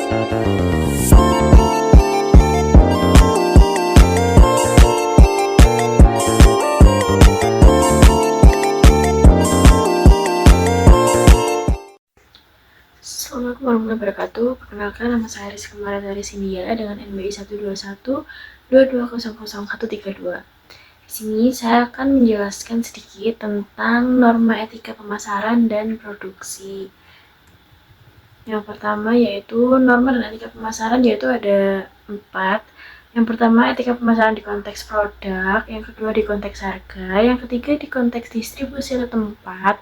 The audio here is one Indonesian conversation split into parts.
Assalamualaikum warahmatullahi wabarakatuh. Perkenalkan, nama saya Rizky Mara dari Sindia dengan NBI 12122000132. Di sini saya akan menjelaskan sedikit tentang norma etika pemasaran dan produksi. Yang pertama yaitu norma dan etika pemasaran, yaitu ada 4. Yang pertama, etika pemasaran di konteks produk. Yang kedua, di konteks harga. Yang ketiga, di konteks distribusi atau tempat.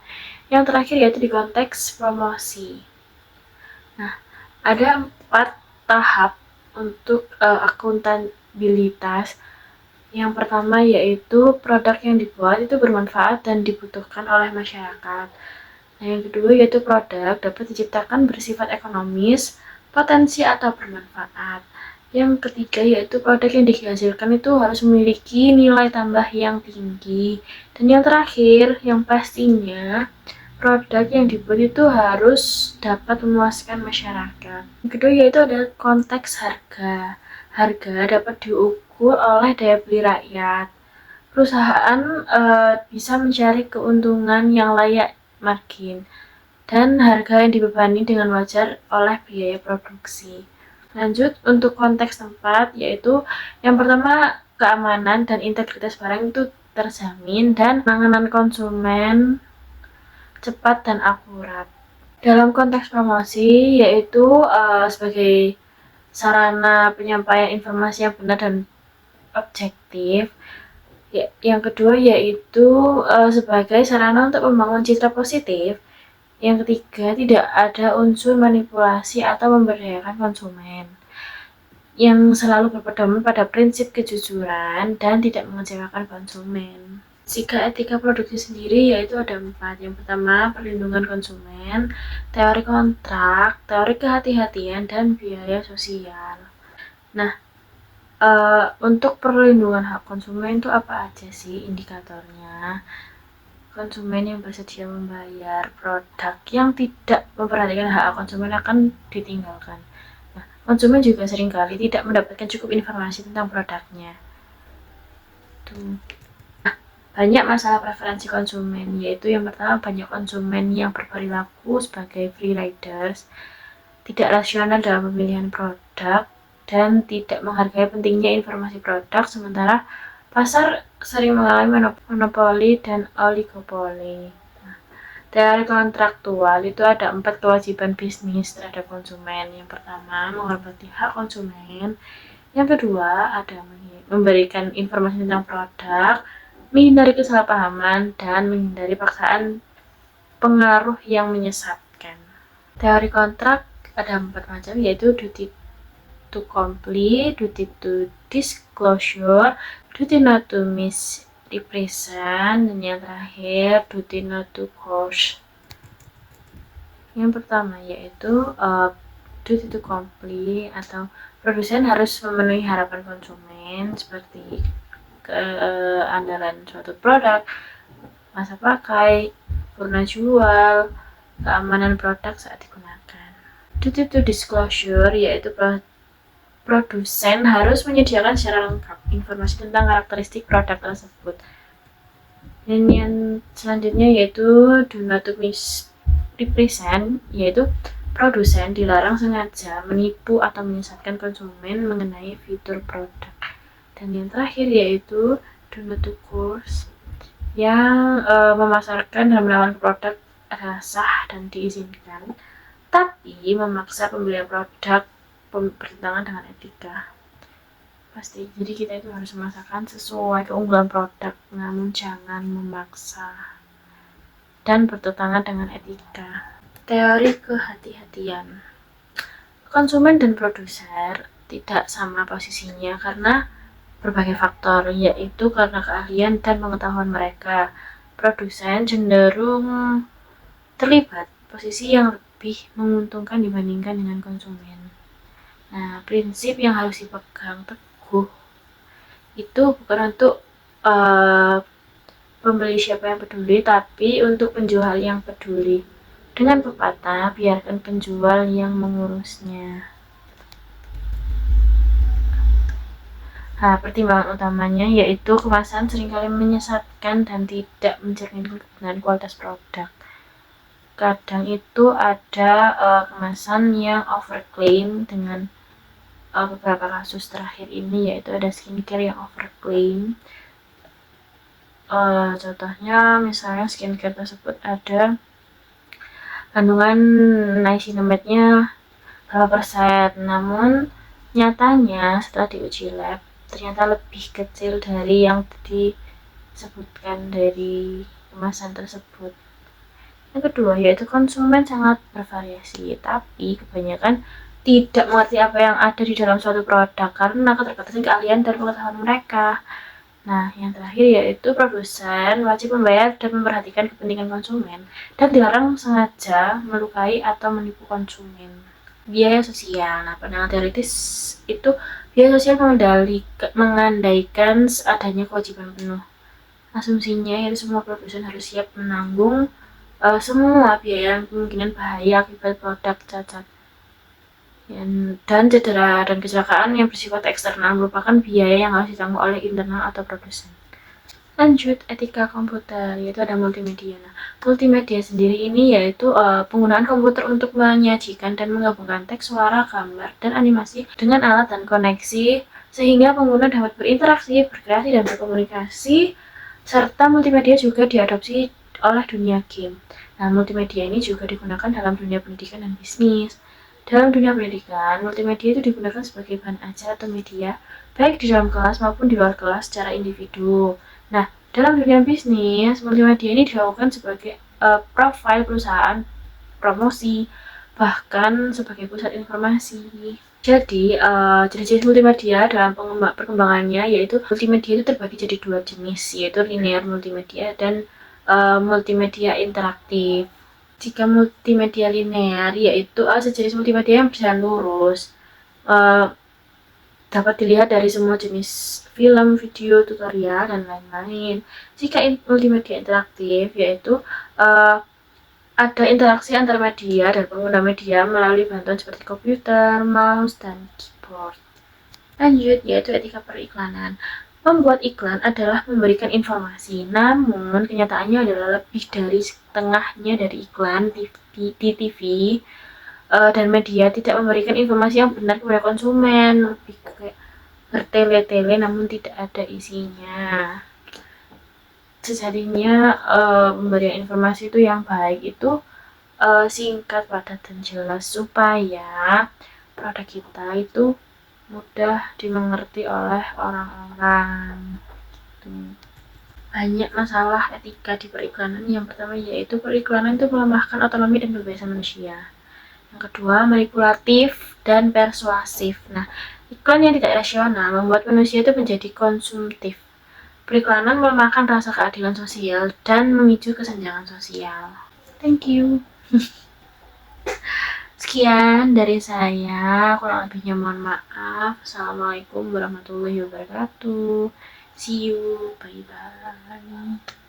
Yang terakhir yaitu di konteks promosi. Nah, ada 4 tahap untuk akuntabilitas. Yang pertama yaitu produk yang dibuat itu bermanfaat dan dibutuhkan oleh masyarakat. Nah, yang kedua yaitu produk dapat diciptakan bersifat ekonomis, potensi atau bermanfaat. Yang ketiga yaitu produk yang dihasilkan itu harus memiliki nilai tambah yang tinggi. Dan yang terakhir, yang pastinya produk yang dibuat itu harus dapat memuaskan masyarakat. Yang kedua yaitu ada konteks harga. Harga dapat diukur oleh daya beli rakyat. Perusahaan bisa mencari keuntungan yang layak margin dan harga yang dibebani dengan wajar oleh biaya produksi. Lanjut untuk konteks tempat, yaitu yang pertama keamanan dan integritas barang itu terjamin dan penanganan konsumen cepat dan akurat. Dalam konteks promosi, yaitu sebagai sarana penyampaian informasi yang benar dan objektif. Yang kedua yaitu sebagai sarana untuk membangun citra positif. Yang ketiga, tidak ada unsur manipulasi atau memberdayakan konsumen, yang selalu berpedoman pada prinsip kejujuran dan tidak mengecewakan konsumen. Jika etika produksi sendiri yaitu ada 4. Yang pertama, perlindungan konsumen, teori kontrak, teori kehati-hatian, dan biaya sosial. Nah, untuk perlindungan hak konsumen itu apa aja sih indikatornya? Konsumen yang bersedia membayar produk yang tidak memperhatikan hak konsumen akan ditinggalkan. Nah, konsumen juga seringkali tidak mendapatkan cukup informasi tentang produknya. Banyak masalah preferensi konsumen, yaitu yang pertama, banyak konsumen yang berperilaku sebagai free riders, tidak rasional dalam pemilihan produk, dan tidak menghargai pentingnya informasi produk, sementara pasar sering mengalami monopoli dan oligopoli. Teori kontraktual itu ada 4 kewajiban bisnis terhadap konsumen. Yang pertama, menghormati hak konsumen. Yang kedua, ada memberikan informasi tentang produk, menghindari kesalahpahaman, dan menghindari paksaan pengaruh yang menyesatkan. Teori kontrak ada 4 macam, yaitu duty to complete, duty to disclosure, duty not to misrepresent, dan yang terakhir duty not to cause. Yang pertama yaitu duty to complete atau produsen harus memenuhi harapan konsumen seperti keandalan suatu produk, masa pakai, purna jual, keamanan produk saat digunakan. Duty to disclosure yaitu produsen harus menyediakan secara lengkap informasi tentang karakteristik produk tersebut. Dan yang selanjutnya yaitu do not to misrepresent, yaitu produsen dilarang sengaja menipu atau menyesatkan konsumen mengenai fitur produk. Dan yang terakhir yaitu do not to coerce, yang memasarkan dan menawarkan produk adalah sah dan diizinkan, tapi memaksa pembelian produk bertentangan dengan etika. Pasti, jadi kita itu harus memasarkan sesuai keunggulan produk, namun jangan memaksa dan bertentangan dengan etika. Teori kehati-hatian. Konsumen dan produser tidak sama posisinya karena berbagai faktor, yaitu karena keahlian dan pengetahuan mereka. Produsen cenderung terlibat posisi yang lebih menguntungkan dibandingkan dengan konsumen. Nah, prinsip yang harus dipegang teguh itu bukan untuk pembeli siapa yang peduli, tapi untuk penjual yang peduli. Dengan pepatah, biarkan penjual yang mengurusnya. Nah, pertimbangan utamanya yaitu kemasan seringkali menyesatkan dan tidak mencerminkan kebenaran kualitas produk. Kadang itu ada kemasan yang overclaim dengan beberapa kasus terakhir ini, yaitu ada skincare yang overclaim. Contohnya misalnya skincare tersebut ada kandungan niacinamide-nya berapa persen, namun nyatanya setelah diuji lab ternyata lebih kecil dari yang disebutkan dari kemasan tersebut. Yang kedua yaitu konsumen sangat bervariasi, tapi kebanyakan tidak mengerti apa yang ada di dalam suatu produk karena keterbatasan keahlian dan pengetahuan mereka. Nah, yang terakhir yaitu produsen wajib membayar dan memperhatikan kepentingan konsumen dan dilarang sengaja melukai atau menipu konsumen. Biaya sosial. Nah, pandangan teoritis itu biaya sosial mengandaikan adanya kewajiban penuh. Asumsinya yaitu semua produsen harus siap menanggung semua biaya kemungkinan bahaya akibat produk cacat. Dan cedera dan kecelakaan yang bersifat eksternal merupakan biaya yang harus ditanggung oleh internal atau produsen. Lanjut, etika komputer, yaitu ada multimedia. Nah, multimedia sendiri ini yaitu penggunaan komputer untuk menyajikan dan menggabungkan teks, suara, gambar, dan animasi dengan alat dan koneksi sehingga pengguna dapat berinteraksi, berkreasi, dan berkomunikasi, serta multimedia juga diadopsi oleh dunia game. Nah, multimedia ini juga digunakan dalam dunia pendidikan dan bisnis. Dalam dunia pendidikan, multimedia itu digunakan sebagai bahan ajar atau media, baik di dalam kelas maupun di luar kelas secara individu. Nah, dalam dunia bisnis, multimedia ini dilakukan sebagai profil perusahaan, promosi, bahkan sebagai pusat informasi. Jadi, jenis-jenis multimedia dalam perkembangannya yaitu multimedia itu terbagi jadi dua jenis, yaitu linear multimedia dan multimedia interaktif. Jika multimedia linear yaitu sejenis multimedia yang berjalan lurus, dapat dilihat dari semua jenis film, video, tutorial, dan lain-lain. Jika multimedia interaktif yaitu ada interaksi antar media dan pengguna media melalui bantuan seperti komputer, mouse, dan keyboard. Lanjut, yaitu etika periklanan. Membuat iklan adalah memberikan informasi, namun kenyataannya adalah lebih dari setengahnya dari iklan di TV dan media tidak memberikan informasi yang benar kepada konsumen, lebih kayak bertele-tele namun tidak ada isinya. Sejatinya pemberian informasi itu yang baik itu singkat, padat, dan jelas supaya produk kita itu mudah dimengerti oleh orang-orang. Banyak masalah etika di periklanan. Yang pertama yaitu periklanan itu melemahkan otonomi dan kebebasan manusia. Yang kedua, manipulatif dan persuasif. Nah, iklan yang tidak rasional membuat manusia itu menjadi konsumtif. Periklanan melemahkan rasa keadilan sosial dan memicu kesenjangan sosial. Thank you. Sekian dari saya, kurang lebihnya mohon maaf. Assalamualaikum warahmatullahi wabarakatuh. See you, bye-bye.